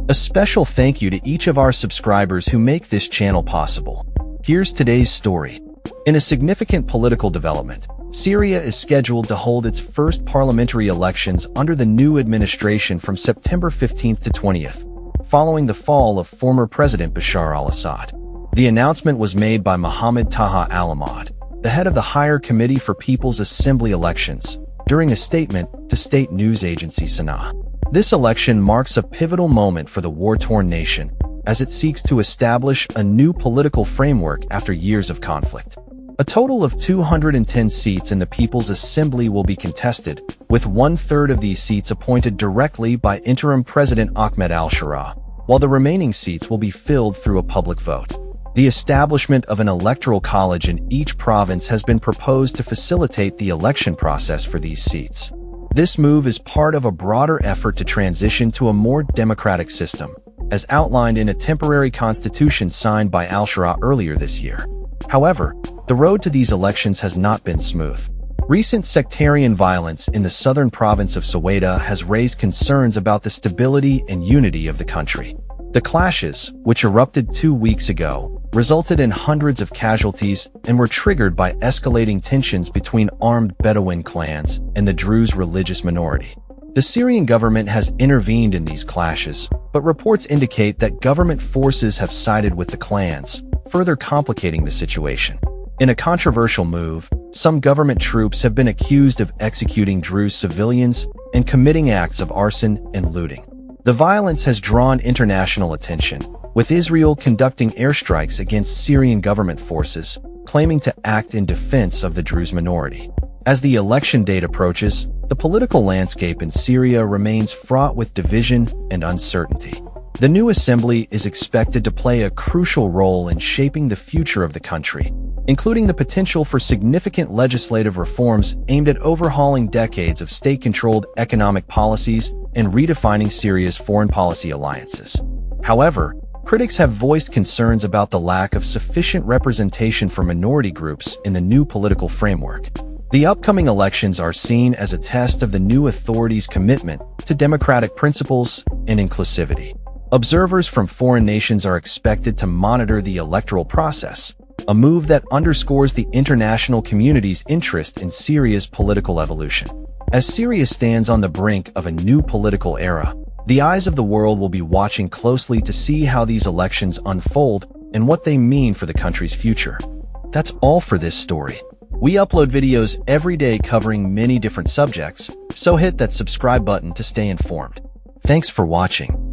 A special thank you to each of our subscribers who make this channel possible. Here's today's story. In a significant political development, Syria is scheduled to hold its first parliamentary elections under the new administration from September 15th to 20th, following the fall of former President Bashar al-Assad. The announcement was made by Mohamm al-Ahmad, the head of the Higher Committee for People's Assembly Elections, during a statement to state news agency Sana'a. This election marks a pivotal moment for the war-torn nation, as it seeks to establish a new political framework after years of conflict. A total of 210 seats in the People's Assembly will be contested, with one-third of these seats appointed directly by interim President Ahmed al-Sharaa, while the remaining seats will be filled through a public vote. The establishment of an electoral college in each province has been proposed to facilitate the election process for these seats. This move is part of a broader effort to transition to a more democratic system, as outlined in a temporary constitution signed by al-Sharaa earlier this year. However, the road to these elections has not been smooth. Recent sectarian violence in the southern province of Syria has raised concerns about the stability and unity of the country. The clashes, which erupted 2 weeks ago, resulted in hundreds of casualties and were triggered by escalating tensions between armed Bedouin clans and the Druze religious minority. The Syrian government has intervened in these clashes, but reports indicate that government forces have sided with the clans, further complicating the situation. In a controversial move, some government troops have been accused of executing Druze civilians and committing acts of arson and looting. The violence has drawn international attention, with Israel conducting airstrikes against Syrian government forces, claiming to act in defense of the Druze minority. As the election date approaches, the political landscape in Syria remains fraught with division and uncertainty. The new assembly is expected to play a crucial role in shaping the future of the country, including the potential for significant legislative reforms aimed at overhauling decades of state-controlled economic policies and redefining Syria's foreign policy alliances. However, critics have voiced concerns about the lack of sufficient representation for minority groups in the new political framework. The upcoming elections are seen as a test of the new authority's commitment to democratic principles and inclusivity. Observers from foreign nations are expected to monitor the electoral process, a move that underscores the international community's interest in Syria's political evolution. As Syria stands on the brink of a new political era, the eyes of the world will be watching closely to see how these elections unfold and what they mean for the country's future. That's all for this story. We upload videos every day covering many different subjects, so hit that subscribe button to stay informed. Thanks for watching.